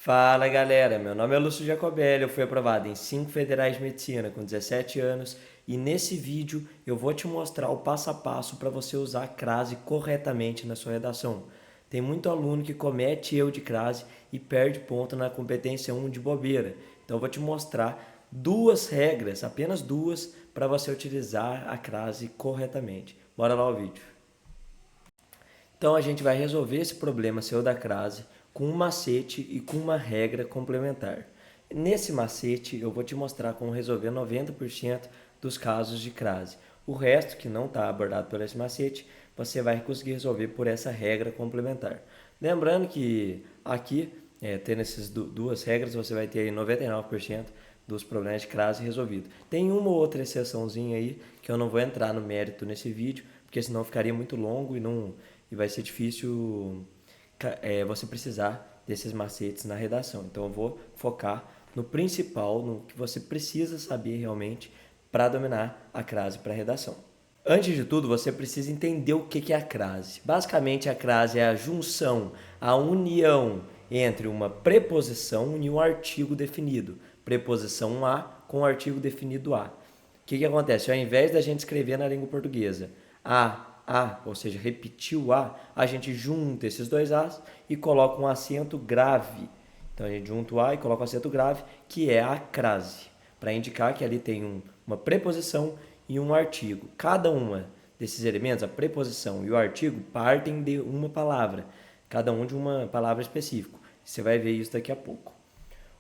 Fala galera, meu nome é Lúcio Jacobelli, eu fui aprovado em 5 federais de medicina com 17 anos e nesse vídeo eu vou te mostrar o passo a passo para você usar a crase corretamente na sua redação. Tem muito aluno que comete erro de crase e perde ponto na competência 1 de bobeira, então eu vou te mostrar duas regras, apenas duas, para você utilizar a crase corretamente. Bora lá o vídeo. Então a gente vai resolver esse problema seu da crase com um macete e com uma regra complementar. Nesse macete eu vou te mostrar como resolver 90% dos casos de crase. O resto que não está abordado por esse macete, você vai conseguir resolver por essa regra complementar. Lembrando que aqui, tendo essas duas regras, você vai ter aí 99% dos problemas de crase resolvido. Tem uma ou outra exceçãozinha aí que eu não vou entrar no mérito nesse vídeo, porque senão ficaria muito longo e vai ser difícil você precisar desses macetes na redação. Então eu vou focar no principal, no que você precisa saber realmente para dominar a crase para redação. Antes de tudo, você precisa entender o que é a crase. Basicamente, a crase é a junção, a união entre uma preposição e um artigo definido. Preposição a com o artigo definido a. O que acontece? Ao invés da gente escrever na língua portuguesa a, ou seja, repetir o a gente junta esses dois a's e coloca um acento grave. Então a gente junta o a e coloca um acento grave, que é a crase, para indicar que ali tem uma preposição e um artigo. Cada uma desses elementos, a preposição e o artigo, partem de uma palavra, cada um de uma palavra específica. Você vai ver isso daqui a pouco.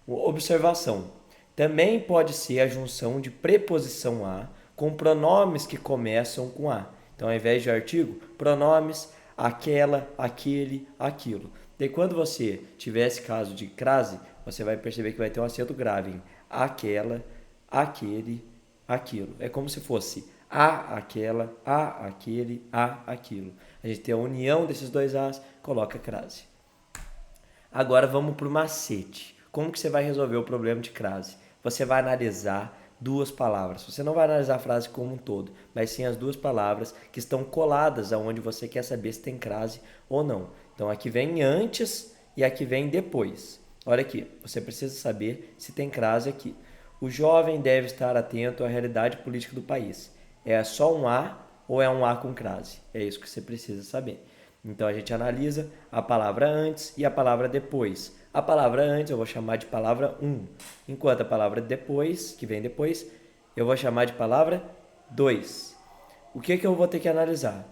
Observação. Também pode ser a junção de preposição a com pronomes que começam com a. Então, ao invés de artigo, pronomes aquela, aquele, aquilo. Daí, quando você tiver esse caso de crase, você vai perceber que vai ter um acento grave em aquela, aquele, aquilo. É como se fosse a aquela, a aquele, a aquilo. A gente tem a união desses dois as, coloca crase. Agora vamos para o macete. Como que você vai resolver o problema de crase? Você vai analisar duas palavras. Você não vai analisar a frase como um todo, mas sim as duas palavras que estão coladas aonde você quer saber se tem crase ou não. Então aqui vem antes e aqui vem depois. Olha aqui, você precisa saber se tem crase aqui. O jovem deve estar atento à realidade política do país. É só um A ou é um A com crase? É isso que você precisa saber. Então a gente analisa a palavra antes e a palavra depois. A palavra antes eu vou chamar de palavra um, enquanto a palavra depois, que vem depois, eu vou chamar de palavra 2. O que eu vou ter que analisar?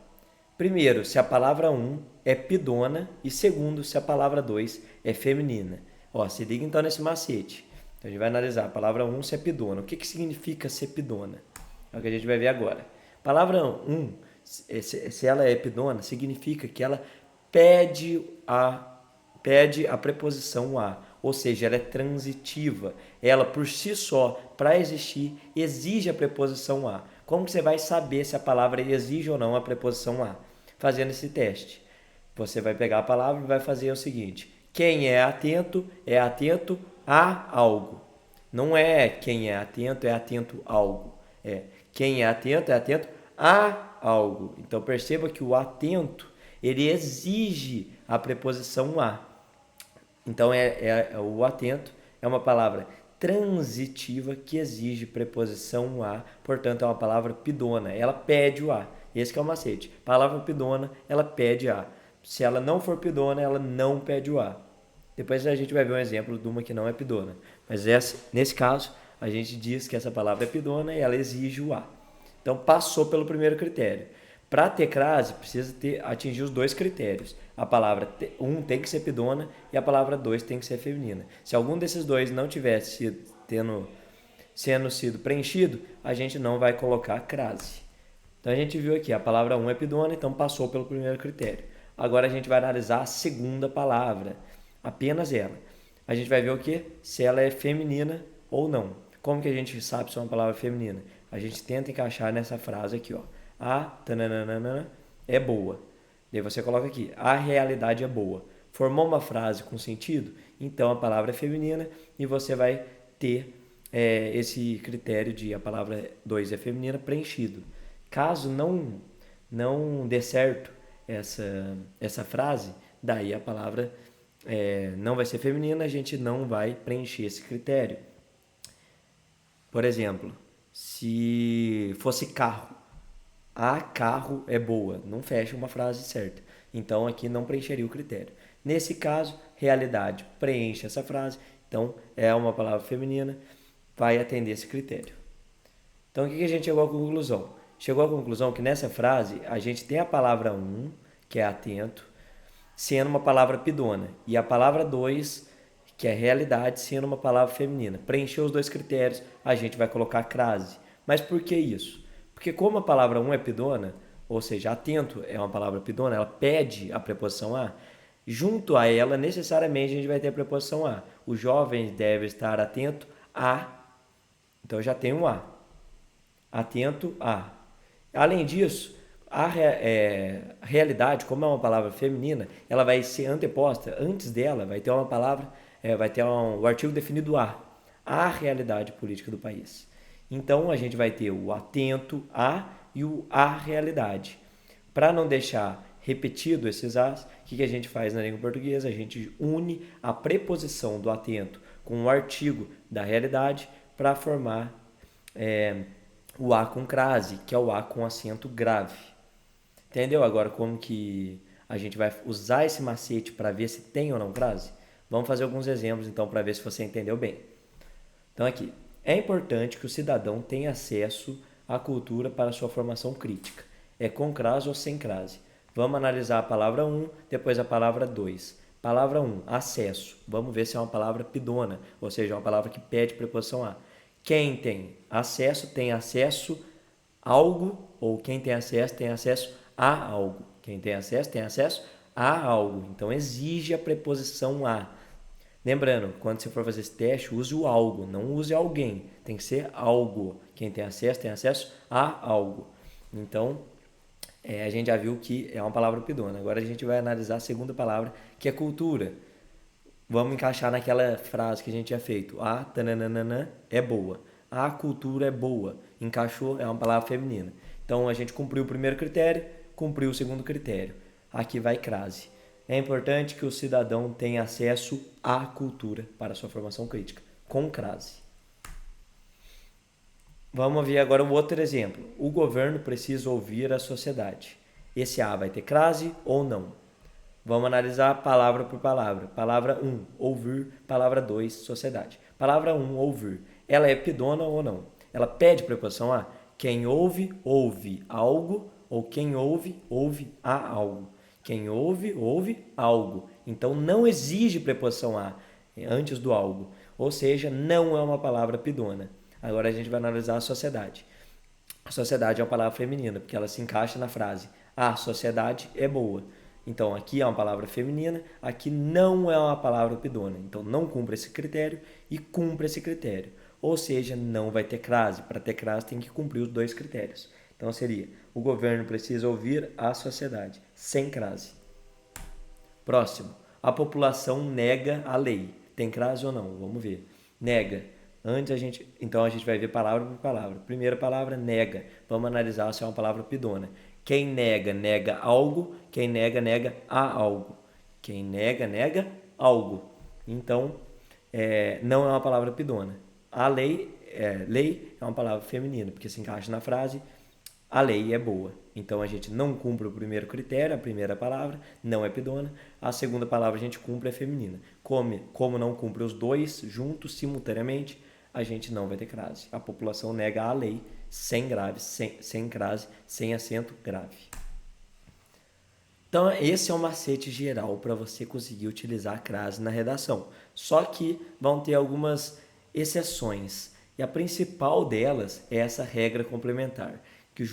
Primeiro, se a palavra um é pidona e segundo, se a palavra 2 é feminina. Ó, se liga então nesse macete. Então a gente vai analisar a palavra um se é pidona. O que significa ser pidona? É o que a gente vai ver agora. Palavra um, se ela é pidona, significa que ela pede a preposição a, ou seja, ela é transitiva. Ela por si só, para existir, exige a preposição a. Como que você vai saber se a palavra exige ou não a preposição a? Fazendo esse teste. Você vai pegar a palavra e vai fazer o seguinte: quem é atento a algo. Não é quem é atento a algo. É quem é atento a algo. Então perceba que o atento ele exige a preposição a. Então o atento é uma palavra transitiva que exige preposição a, portanto é uma palavra pidona. Ela pede o a. Esse que é o macete. Palavra pidona, ela pede a. Se ela não for pidona, ela não pede o a. Depois a gente vai ver um exemplo de uma que não é pidona. Mas nesse caso, a gente diz que essa palavra é pidona e ela exige o a. Então passou pelo primeiro critério. Para ter crase, precisa atingir os dois critérios. A palavra um tem que ser pidona e a palavra 2 tem que ser feminina. Se algum desses dois não tivesse sendo sido preenchido, a gente não vai colocar crase. Então a gente viu aqui, a palavra um é pidona, então passou pelo primeiro critério. Agora a gente vai analisar a segunda palavra, apenas ela. A gente vai ver o que? Se ela é feminina ou não. Como que a gente sabe se é uma palavra feminina? A gente tenta encaixar nessa frase aqui, ó. A tananana é boa. Daí você coloca aqui, a realidade é boa. Formou uma frase com sentido? Então a palavra é feminina e você vai ter esse critério de a palavra 2 é feminina preenchido. Caso não dê certo essa frase, daí a palavra não vai ser feminina, a gente não vai preencher esse critério. Por exemplo, se fosse carro, a carro é boa, não fecha uma frase certa. Então aqui não preencheria o critério. Nesse caso, realidade preenche essa frase, então é uma palavra feminina, vai atender esse critério. Então o que a gente chegou à conclusão? Chegou à conclusão que nessa frase a gente tem a palavra um, que é atento, sendo uma palavra pidona, e a palavra dois, que é realidade, sendo uma palavra feminina. Preencher os dois critérios, a gente vai colocar crase. Mas por que isso? Porque como a palavra um é pidona, ou seja, atento é uma palavra pidona, ela pede a preposição a, junto a ela necessariamente a gente vai ter a preposição a. Os jovens devem estar atento a, então já tem um a. Atento a. Além disso, a realidade, como é uma palavra feminina, ela vai ser anteposta, antes dela vai ter uma palavra, vai ter o artigo definido a realidade política do país. Então a gente vai ter o atento a e o a realidade. Para não deixar repetido esses as, o que a gente faz na língua portuguesa? A gente une a preposição do atento com o artigo da realidade para formar o A com crase, que é o A com acento grave. Entendeu agora como que a gente vai usar esse macete para ver se tem ou não crase? Vamos fazer alguns exemplos então para ver se você entendeu bem. Então aqui, é importante que o cidadão tenha acesso à cultura para sua formação crítica. É com crase ou sem crase? Vamos analisar a palavra 1, depois a palavra 2. Palavra 1, acesso. Vamos ver se é uma palavra pidona, ou seja, uma palavra que pede preposição a. Quem tem acesso a algo, ou quem tem acesso a algo. Quem tem acesso a algo. Então exige a preposição a. Lembrando, quando você for fazer esse teste, use o algo, não use alguém. Tem que ser algo. Quem tem acesso a algo. Então, a gente já viu que é uma palavra pidona. Agora a gente vai analisar a segunda palavra, que é cultura. Vamos encaixar naquela frase que a gente tinha feito. A tananana é boa. A cultura é boa. Encaixou, é uma palavra feminina. Então a gente cumpriu o primeiro critério, cumpriu o segundo critério. Aqui vai crase. É importante que o cidadão tenha acesso à cultura para sua formação crítica, com crase. Vamos ver agora o outro exemplo. O governo precisa ouvir a sociedade. Esse A vai ter crase ou não? Vamos analisar palavra por palavra. Palavra 1, ouvir. Palavra 2, sociedade. Palavra 1, ouvir. Ela é pidona ou não? Ela pede preposição a? Quem ouve, ouve algo, ou quem ouve, ouve a algo. Quem ouve, ouve algo. Então não exige preposição a antes do algo. Ou seja, não é uma palavra pidona. Agora a gente vai analisar a sociedade. A sociedade é uma palavra feminina, porque ela se encaixa na frase a sociedade é boa. Então aqui é uma palavra feminina, aqui não é uma palavra pidona. Então não cumpre esse critério e cumpre esse critério. Ou seja, não vai ter crase. Para ter crase tem que cumprir os dois critérios. Então seria, o governo precisa ouvir a sociedade, sem crase. Próximo, a população nega a lei. Tem crase ou não? Vamos ver. Nega. Então a gente vai ver palavra por palavra. Primeira palavra, nega. Vamos analisar se é uma palavra pidona. Quem nega, nega algo. Quem nega, nega a algo. Quem nega, nega algo. Então, não é uma palavra pidona. A lei é uma palavra feminina, porque se encaixa na frase, a lei é boa. Então a gente não cumpre o primeiro critério, a primeira palavra, não é pidona. A segunda palavra a gente cumpre, é feminina. Como não cumpre os dois juntos, simultaneamente, a gente não vai ter crase. A população nega a lei sem grave, sem crase, sem acento grave. Então esse é o macete geral para você conseguir utilizar a crase na redação. Só que vão ter algumas exceções. E a principal delas é essa regra complementar. Que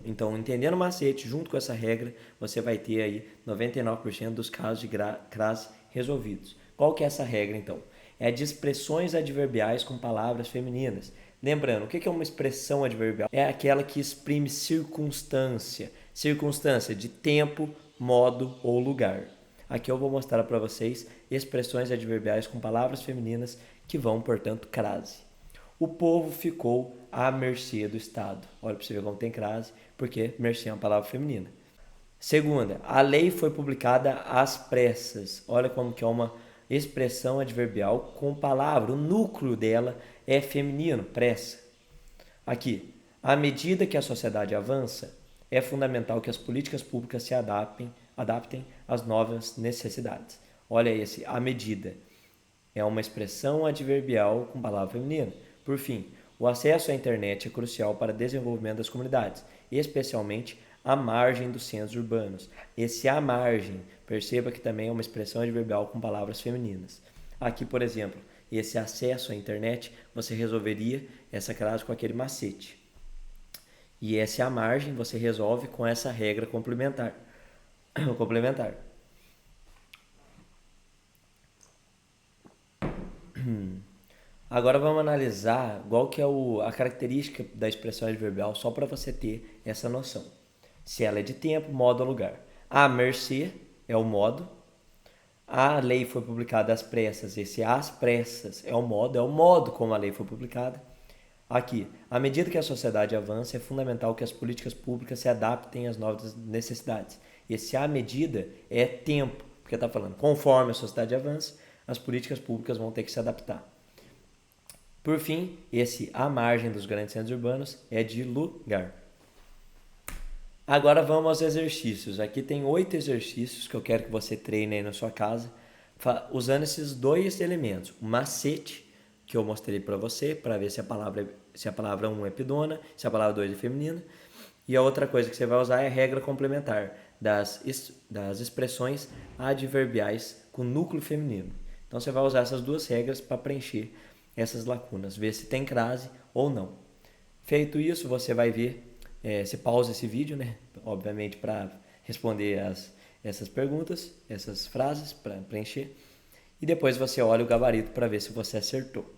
então entendendo o macete, junto com essa regra, você vai ter aí 99% dos casos de crase resolvidos. Qual que é essa regra então? É de expressões adverbiais com palavras femininas. Lembrando, o que é uma expressão adverbial? É aquela que exprime circunstância. Circunstância de tempo, modo ou lugar. Aqui eu vou mostrar para vocês expressões adverbiais com palavras femininas que vão, portanto, crase. O povo ficou à mercê do Estado. Olha para você ver como tem crase, porque mercê é uma palavra feminina. Segunda, a lei foi publicada às pressas. Olha como que é uma expressão adverbial com palavra, o núcleo dela é feminino, pressa. Aqui, à medida que a sociedade avança, é fundamental que as políticas públicas se adaptem às novas necessidades. Olha esse, à medida. É uma expressão adverbial com palavra feminina. Por fim, o acesso à internet é crucial para o desenvolvimento das comunidades, especialmente à margem dos centros urbanos. Esse à margem, perceba que também é uma expressão adverbial com palavras femininas. Aqui, por exemplo, esse acesso à internet, você resolveria essa frase com aquele macete. E esse à margem você resolve com essa regra complementar. complementar. Agora vamos analisar qual que é a característica da expressão adverbial, só para você ter essa noção. Se ela é de tempo, modo ou lugar. À mercê é o modo. A lei foi publicada às pressas. Esse às pressas é o modo como a lei foi publicada. Aqui, à medida que a sociedade avança, é fundamental que as políticas públicas se adaptem às novas necessidades. Esse à medida é tempo, porque está falando, conforme a sociedade avança, as políticas públicas vão ter que se adaptar. Por fim, esse à margem dos grandes centros urbanos é de lugar. Agora vamos aos exercícios. Aqui tem 8 exercícios que eu quero que você treine aí na sua casa, usando esses dois elementos. O macete, que eu mostrei para você, para ver se a palavra 1 é pedona, se a palavra 2 é feminina. E a outra coisa que você vai usar é a regra complementar das expressões adverbiais com núcleo feminino. Então você vai usar essas duas regras para preencher essas lacunas, ver se tem crase ou não. Feito isso, você vai ver, você pausa esse vídeo, né? Obviamente para responder essas perguntas, essas frases para preencher, e depois você olha o gabarito para ver se você acertou.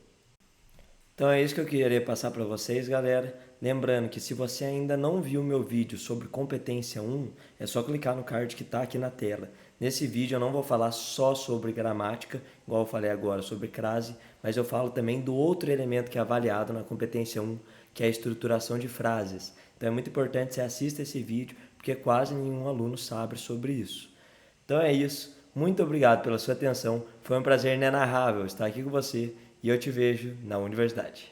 Então é isso que eu queria passar para vocês, galera. Lembrando que se você ainda não viu meu vídeo sobre competência 1, é só clicar no card que está aqui na tela. Nesse vídeo eu não vou falar só sobre gramática, igual eu falei agora sobre crase, mas eu falo também do outro elemento que é avaliado na competência 1, que é a estruturação de frases. Então é muito importante que você assista esse vídeo, porque quase nenhum aluno sabe sobre isso. Então é isso. Muito obrigado pela sua atenção. Foi um prazer inenarrável estar aqui com você e eu te vejo na universidade.